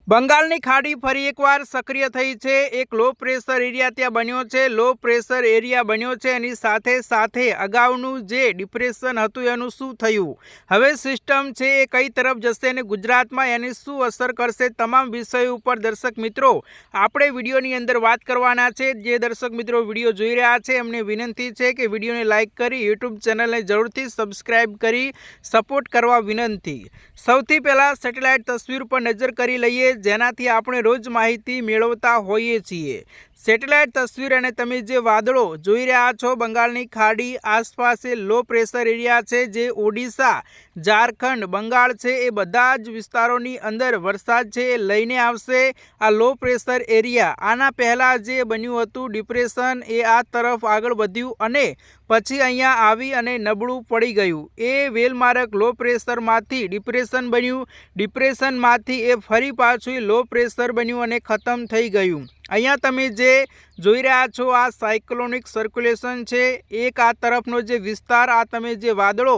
બંગાળની ખાડી ફરી એકવાર સક્રિય થઈ છે। એક લો પ્રેશર એરિયા ત્યાં બન્યો છે। લો પ્રેશર એરિયા બન્યો છે એની સાથે સાથે અગાઉનું જે ડિપ્રેશન હતું એનું શું થયું, હવે સિસ્ટમ છે એ કઈ તરફ જશે અને ગુજરાતમાં એની શું અસર કરશે, તમામ વિષયો ઉપર દર્શક મિત્રો આપણે વિડીયોની અંદર વાત કરવાના છે। જે દર્શક મિત્રો વિડીયો જોઈ રહ્યા છે એમને વિનંતી છે કે વિડીયોને લાઇક કરી યુટ્યુબ ચેનલને જરૂરથી સબસ્ક્રાઇબ કરી સપોર્ટ કરવા વિનંતી। સૌથી પહેલાં સેટેલાઇટ તસવીર પર નજર કરી લઈએ જેનાથી આપણે રોજ માહિતી મેળવતા હોઈએ છીએ। સેટેલાઇટ તસવીર અને તમે જે વાદળો જોઈ રહ્યા છો બંગાળની ખાડી આસપાસ એ લો પ્રેશર એરિયા છે જે ઓડિશા, ઝારખંડ, બંગાળ છે એ બધા જ વિસ્તારોની અંદર વરસાદ છે એ લઈને આવશે। આ લો પ્રેશર એરિયા આના પહેલાં જે બન્યું હતું ડિપ્રેશન એ આ તરફ આગળ વધ્યું અને પછી અહીંયા આવી અને નબળું પડી ગયું। એ વેલમાર્ક લો પ્રેશરમાંથી ડિપ્રેશન બન્યું, ડિપ્રેશનમાંથી એ ફરી પાછું લો પ્રેશર બન્યું અને ખતમ થઈ ગયું। અહીંયા તમે જે જોઈ રહ્યા છો આ સાયક્લોનિક સર્ક્યુલેશન છે। એક આ તરફનો જે વિસ્તાર આ તમે જે વાદળો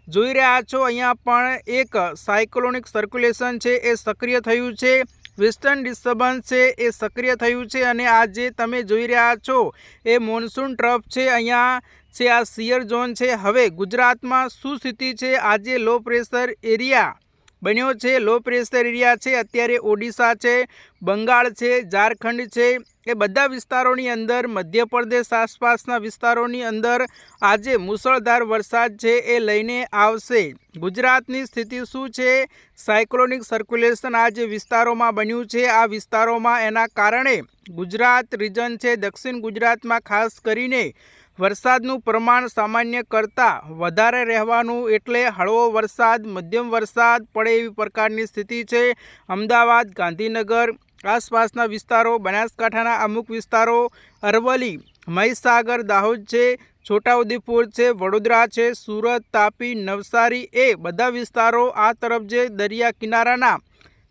જોઈ રહ્યા છો અહીંયા પણ એક સાયક્લોનિક સર્ક્યુલેશન છે એ સક્રિય થયું છે। વેસ્ટર્ન ડિસ્ટર્બન્સ છે એ સક્રિય થયું છે અને આ જે તમે જોઈ રહ્યા છો એ મોન્સૂન ટ્રફ છે। અહીંયા છે આ શિયર ઝોન છે। હવે ગુજરાતમાં શું સ્થિતિ છે, આજે લો પ્રેશર એરિયા બન્યો છે, લો પ્રેશર એરિયા છે અત્યારે ઓડિશા છે, બંગાળ છે, ઝારખંડ છે એ બધા વિસ્તારોની અંદર, મધ્યપ્રદેશ આસપાસના વિસ્તારોની અંદર આજે મુસળધાર વરસાદ છે એ લઈને આવશે। ગુજરાતની સ્થિતિ શું છે, સાયક્લોનિક સર્ક્યુલેશન આ જે વિસ્તારોમાં બન્યું છે આ વિસ્તારોમાં એના કારણે ગુજરાત રીજન છે, દક્ષિણ ગુજરાતમાં ખાસ કરીને વરસાદનું પ્રમાણ સામાન્ય કરતાં વધારે રહેવાનું, એટલે હળવો વરસાદ, મધ્યમ વરસાદ પડે એવી પ્રકારની સ્થિતિ છે। અમદાવાદ, ગાંધીનગર આસપાસના વિસ્તારો, બનાસકાંઠાના અમુક વિસ્તારો, અરવલ્લી, મહીસાગર, દાહોદ છે, છોટાઉદેપુર છે, વડોદરા છે, સુરત, તાપી, નવસારી એ બધા વિસ્તારો આ તરફ જે દરિયા કિનારાના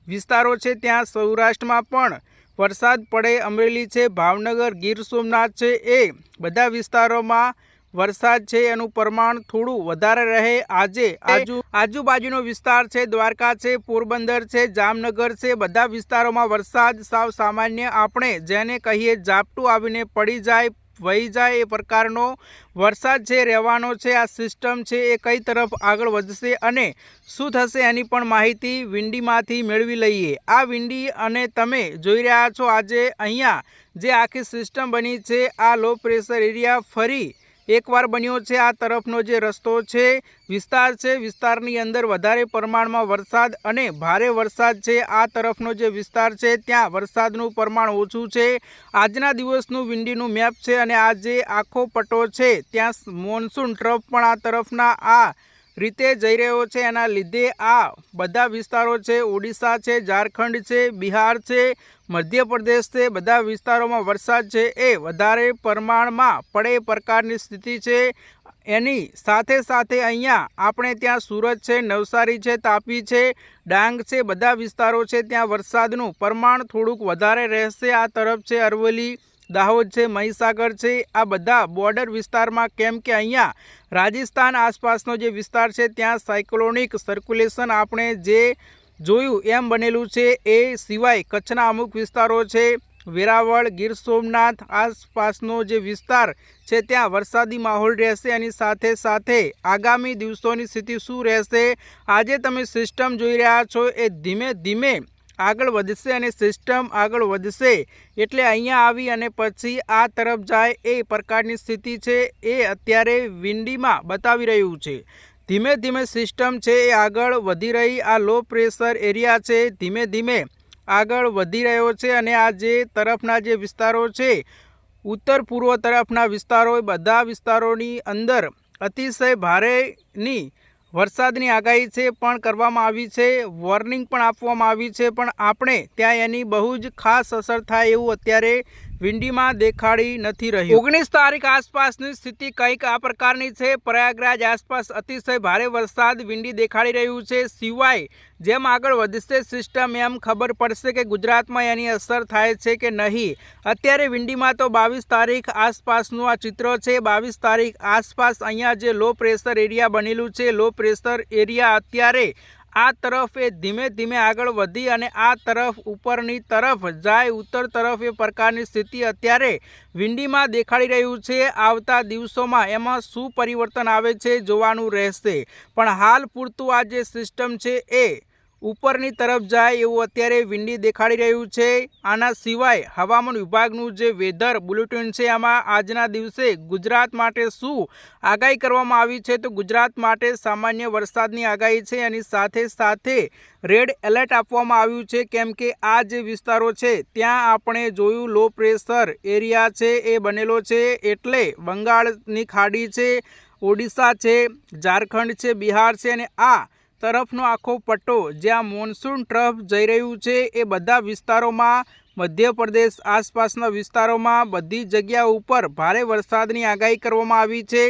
વિસ્તારો છે ત્યાં સૌરાષ્ટ્રમાં પણ વરસાદ પડે, અમરેલી છે, ભાવનગર, ગીર સોમનાથ છે એ બધા વિસ્તારોમાં વરસાદ છે એનું પ્રમાણ થોડું વધારે રહે। આજે આજુબાજુનો વિસ્તાર છે, દ્વારકા છે, પોરબંદર છે, જામનગર છે, બધા વિસ્તારોમાં વરસાદ સાવ સામાન્ય આપણે જેને કહીએ ઝાપટું આવીને પડી જાય, વહી જાય એ પ્રકારનો વરસાદ છે રહેવાનો છે। આ સિસ્ટમ છે એ કઈ તરફ આગળ વધશે અને શું થશે એની પણ માહિતી વિંડીમાંથી મેળવી લઈએ। આ વિંડી અને તમે જોઈ રહ્યા છો આજે અહીંયા જે આખી સિસ્ટમ બની છે આ લો પ્રેશર એરિયા ફરી એકવાર બન્યો છે। આ તરફનો જે રસ્તો છે, વિસ્તાર છે, વિસ્તારની અંદર વધારે પ્રમાણમાં વરસાદ અને ભારે વરસાદ છે। આ તરફનો જે વિસ્તાર છે ત્યાં વરસાદનું પ્રમાણ ઓછું છે। આજના દિવસનું વિંડીનું મેપ છે અને આ જે આખો પટ્ટો છે ત્યાં મોન્સૂન ટ્રફ પણ આ તરફના આ રીતે જઈ રહ્યો છે। એના લીધે આ બધા વિસ્તારો છે, ઓડિશા છે, ઝારખંડ છે, બિહાર છે, મધ્યપ્રદેશ છે, બધા વિસ્તારોમાં વરસાદ છે એ વધારે પ્રમાણમાં પડે પ્રકારની સ્થિતિ છે। એની સાથે સાથે અહીંયા આપણે ત્યાં સુરત છે, નવસારી છે, તાપી છે, ડાંગ છે, બધા વિસ્તારો છે ત્યાં વરસાદનું પ્રમાણ થોડુંક વધારે રહેશે। આ તરફ છે અરવલ્લી, દાહોદ છે, મહીસાગર છે, આ બધા બોર્ડર વિસ્તારમાં, કેમ કે અહીંયા રાજસ્થાન આસપાસનો જે વિસ્તાર છે ત્યાં સાયક્લોનિક સર્ક્યુલેશન આપણે જે જોયું એમ બનેલું છે। એ સિવાય કચ્છના અમુક વિસ્તારો છે, વેરાવળ, ગીર સોમનાથ આસપાસનો જે વિસ્તાર છે ત્યાં વરસાદી માહોલ રહેશે। એની સાથે સાથે આગામી દિવસોની સ્થિતિ શું રહેશે, આજે તમે સિસ્ટમ જોઈ રહ્યા છો એ ધીમે ધીમે આગળ વધશે અને સિસ્ટમ આગળ વધશે એટલે અહીંયા આવી અને પછી આ તરફ જાય એ પ્રકારની સ્થિતિ છે એ અત્યારે વિંડીમાં બતાવી રહ્યું છે। ધીમે ધીમે સિસ્ટમ છે એ આગળ વધી રહી, આ લો પ્રેશર એરિયા છે ધીમે ધીમે આગળ વધી રહ્યો છે અને આ જે તરફના જે વિસ્તારો છે ઉત્તર પૂર્વ તરફના વિસ્તારો બધા વિસ્તારોની અંદર અતિશય ભારેની વરસાદની આગાહી છે પણ કરવામાં આવી છે, વોર્નિંગ પણ આપવામાં આવી છે, પણ આપણે ત્યાં એની બહુ જ ખાસ અસર થાય એવું અત્યારે વિંડીમાં દેખાડી નથી રહ્યું। 19 તારીખ આસપાસની સ્થિતિ કંઈક આ પ્રકારની છે। પ્રયાગરાજ આસપાસ અતિશય ભારે વરસાદ વિંડી દેખાડી રહ્યું છે। સિવાય જેમ આગળ વધશે સિસ્ટમ એમ ખબર પડશે કે ગુજરાતમાં એની અસર થાય છે કે નહીં। અત્યારે વિંડીમાં તો 22 તારીખ આસપાસનું આ ચિત્ર છે। 22 તારીખ આસપાસ અહીંયા જે લો પ્રેશર એરિયા બનેલું છે, લો પ્રેશર એરિયા અત્યારે આ તરફ એ ધીમે ધીમે આગળ વધી અને આ તરફ ઉપરની તરફ જાય, ઉત્તર તરફ એ પ્રકારની સ્થિતિ અત્યારે વિંડીમાં દેખાડી રહ્યું છે। આવતા દિવસોમાં એમાં શું પરિવર્તન આવે છે જોવાનું રહેશે, પણ હાલ પૂરતું આ જે સિસ્ટમ છે એ ઉપરની તરફ જાય એવું અત્યારે વિંડી દેખાડી રહ્યું છે। આના સિવાય હવામાન વિભાગનું જે વેધર બુલેટિન છે આમાં આજના દિવસે ગુજરાત માટે શું આગાહી કરવામાં આવી છે, તો ગુજરાત માટે સામાન્ય વરસાદની આગાહી છે, એની સાથે સાથે રેડ એલર્ટ આપવામાં આવ્યું છે, કેમ કે આ જે વિસ્તારો છે ત્યાં આપણે જોયું લો પ્રેશર એરિયા છે એ બનેલો છે, એટલે બંગાળની ખાડી છે, ઓડિશા છે, ઝારખંડ છે, બિહાર છે અને આ તરફનો આખો પટ્ટો જ્યાં મોન્સૂન ટ્રફ જઈ રહ્યું છે એ બધા વિસ્તારોમાં, મધ્યપ્રદેશ આસપાસના વિસ્તારોમાં બધી જગ્યા ઉપર ભારે વરસાદની આગાહી કરવામાં આવી છે।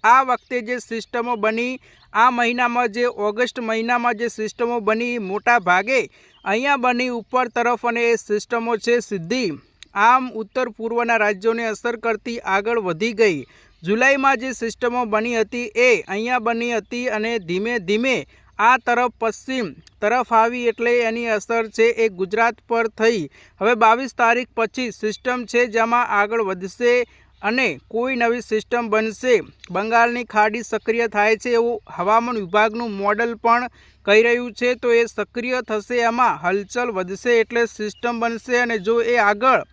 આ વખતે જે સિસ્ટમો બની, આ મહિનામાં જે ઓગસ્ટ મહિનામાં જે સિસ્ટમો બની, મોટા ભાગે અહીંયા બની ઉપર તરફ, અને એ સિસ્ટમો છે સીધી આમ ઉત્તર પૂર્વના રાજ્યોને અસર કરતી આગળ વધી ગઈ। જુલાઈમાં જે સિસ્ટમો બની હતી એ અહીંયા બની હતી અને ધીમે ધીમે આ તરફ પશ્ચિમ તરફ આવી, એટલે એની અસર છે એ ગુજરાત પર થઈ। હવે 22 તારીખ પછી સિસ્ટમ છે જેમાં આગળ વધશે અને કોઈ નવી સિસ્ટમ બનશે, બંગાળની ખાડી સક્રિય થાય છે એવું હવામાન વિભાગનું મોડલ પણ કહી રહ્યું છે। તો એ સક્રિય થશે, એમાં હલચલ વધશે એટલે સિસ્ટમ બનશે, અને જો એ આગળ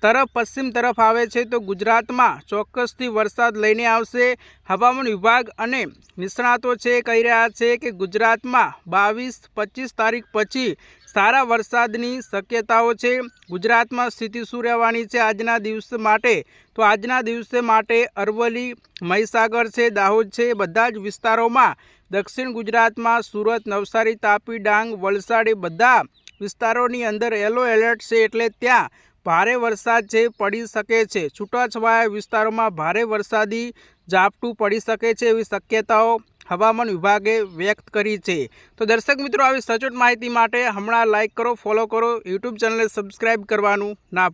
તરફ પશ્ચિમ તરફ આવે છે તો ગુજરાતમાં ચોક્કસથી વરસાદ લઈને આવશે। હવામાન વિભાગ અને નિષ્ણાતો છે કહી રહ્યા છે કે ગુજરાતમાં 22-25 તારીખ પછી સારા વરસાદની શક્યતાઓ છે। ગુજરાતમાં સ્થિતિ શું રહેવાની છે આજના દિવસ માટે, તો આજના દિવસે માટે અરવલ્લી, મહીસાગર છે, દાહોદ છે, બધા જ વિસ્તારોમાં, દક્ષિણ ગુજરાતમાં સુરત, નવસારી, તાપી, ડાંગ, વલસાડ એ બધા વિસ્તારોની અંદર યલો એલર્ટ છે, એટલે ત્યાં ભારે વરસાદ છે પડી શકે છે। છૂટાછવાયા વિસ્તારોમાં ભારે વરસાદી ઝાપટું પડી શકે છે એવી શક્યતાઓ હવામાન વિભાગે વ્યક્ત કરી છે। તો દર્શક મિત્રો, આવી સચોટ માહિતી માટે હમણાં લાઇક કરો, ફોલો કરો, યુટ્યુબ ચેનલને સબસ્ક્રાઈબ કરવાનું ના